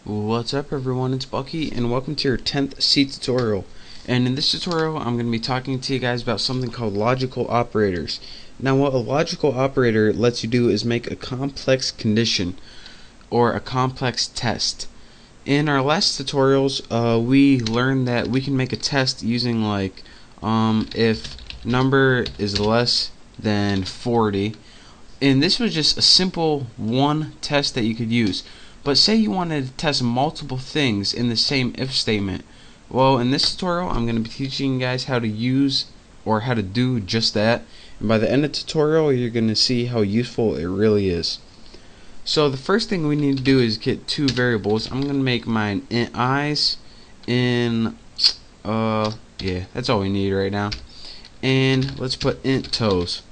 What's up everyone, it's Bucky and welcome to your 10th C tutorial. And in this tutorial I'm going to be talking to you guys about something called logical operators. Now what a logical operator lets you do is make a complex condition or a complex test. In our last tutorials we learned that we can make a test using if number is less than 40, and this was just a simple one test that you could use. But say you wanted to test multiple things in the same if statement. Well, in this tutorial I'm going to be teaching you guys how to use or how to do just that, and by the end of the tutorial you're going to see how useful it really is. So the first thing we need to do is get two variables. I'm going to make mine int eyes in yeah, that's all we need right now. And let's put int toes.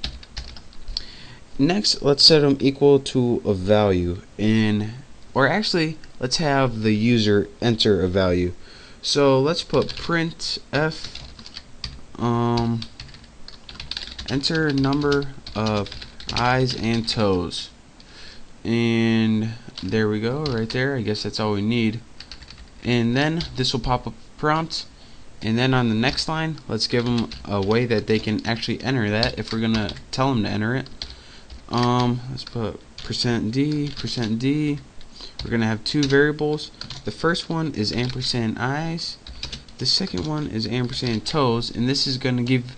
Next, let's set them equal to a value, or actually let's have the user enter a value. So let's put printf enter number of eyes and toes, and there we go, right there. I guess that's all we need. And then this will pop up a prompt, and then on the next line let's give them a way that they can actually enter that if we're gonna tell them to enter it. Let's put %d. We're gonna have two variables. The first one is ampersand eyes, the second one is ampersand toes, and this is gonna give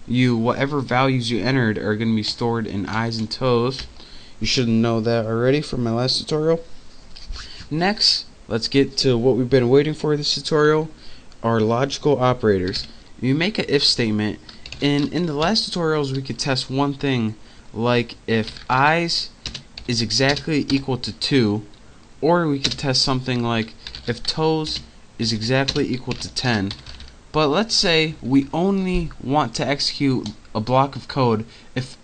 you whatever values you entered are gonna be stored in eyes and toes. You should know that already from my last tutorial. Next, let's get to what we've been waiting for this tutorial, our logical operators. You make an if statement, and in the last tutorials we could test one thing, like if eyes is exactly equal to 2, or we could test something like if toes is exactly equal to 10. But let's say we only want to execute a block of code if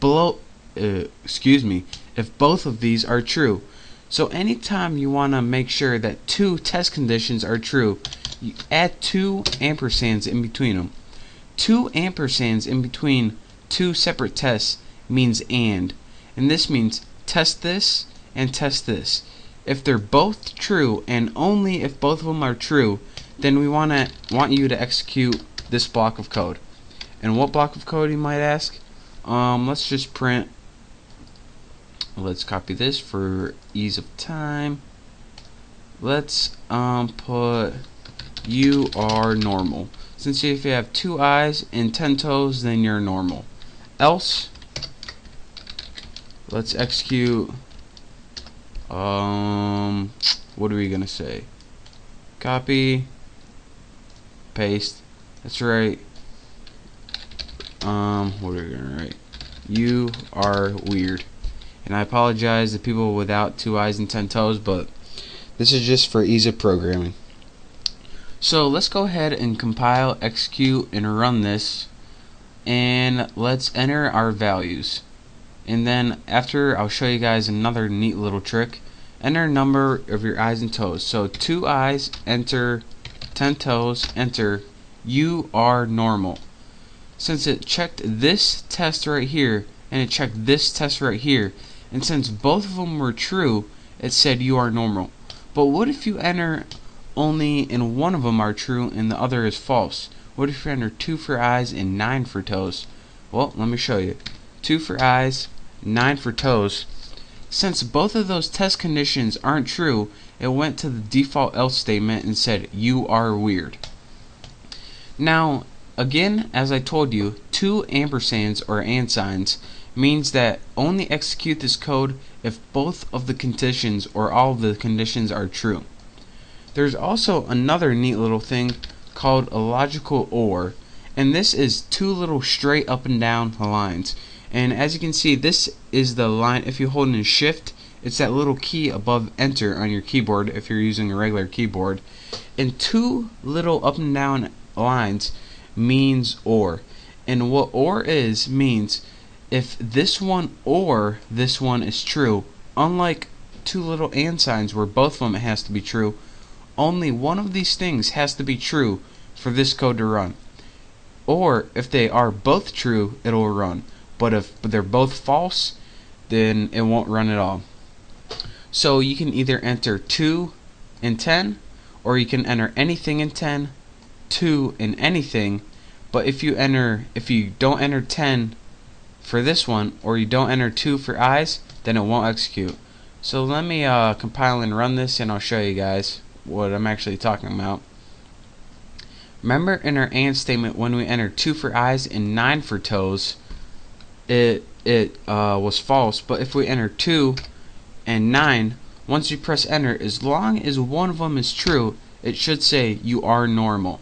if both of these are true. So anytime you want to make sure that two test conditions are true, you add two ampersands in between them. Two ampersands in between two separate tests means and this means test this and test this. If they're both true, and only if both of them are true, then we want you to execute this block of code. And what block of code, you might ask? Let's just print. Let's copy this for ease of time. Let's put you are normal. Since if you have 2 eyes and 10 toes, then you're normal. Else, let's execute what are we gonna say? Copy, paste. That's right. What are we gonna write? You are weird. And I apologize to people without 2 eyes and 10 toes, but this is just for ease of programming. So let's go ahead and compile, execute, and run this, and let's enter our values. And then after, I'll show you guys another neat little trick. Enter number of your eyes and toes. So 2 eyes, enter, 10 toes, enter, you are normal. Since it checked this test right here and it checked this test right here, and since both of them were true, it said you are normal. But what if you enter only and one of them are true and the other is false? What if you enter 2 for eyes and 9 for toes? Well, let me show you. 2 for eyes, 9 for toes. Since both of those test conditions aren't true, it went to the default else statement and said you are weird. Now again, as I told you, 2 ampersands or and signs means that only execute this code if both of the conditions or all of the conditions are true. There's also another neat little thing called a logical OR, and this is 2 little straight up and down lines. And as you can see, this is the line. If you hold in shift, it's that little key above enter on your keyboard if you're using a regular keyboard. And 2 little up and down lines means OR. And what OR is means if this one or this one is true, unlike 2 little and signs where both of them has to be true, only one of these things has to be true for this code to run. Or if they are both true, it'll run. But if they're both false, then it won't run at all. So you can either enter 2 in 10, or you can enter anything in 10, 2 in anything. But if you don't enter 10 for this one, or you don't enter 2 for eyes, then it won't execute. So let me compile and run this, and I'll show you guys what I'm actually talking about. Remember in our AND statement, when we entered 2 for eyes and 9 for toes, it was false. But if we enter 2 and 9, once you press enter, as long as one of them is true, it should say you are normal.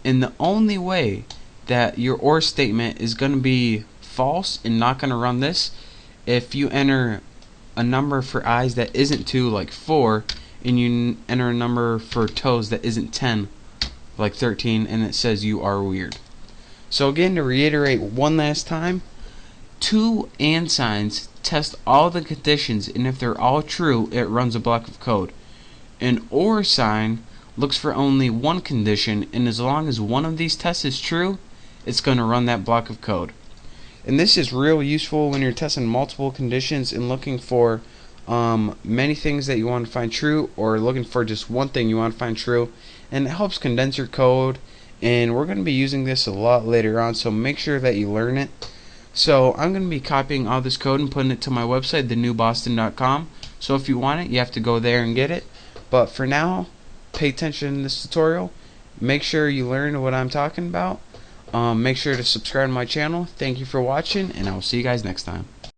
And the only way that your OR statement is going to be false and not going to run this, if you enter a number for eyes that isn't 2, like 4, and you enter a number for toes that isn't 10, like 13, and it says you are weird. So again, to reiterate one last time, 2 AND signs test all the conditions, and if they're all true, it runs a block of code. An OR sign looks for only one condition, and as long as one of these tests is true, it's going to run that block of code. And this is real useful when you're testing multiple conditions and looking for many things that you want to find true, or looking for just one thing you want to find true, and it helps condense your code. And we're going to be using this a lot later on, so make sure that you learn it. So I'm going to be copying all this code and putting it to my website, thenewboston.com. So if you want it, you have to go there and get it. But for now, pay attention in this tutorial. Make sure you learn what I'm talking about. Make sure to subscribe to my channel. Thank you for watching, and I will see you guys next time.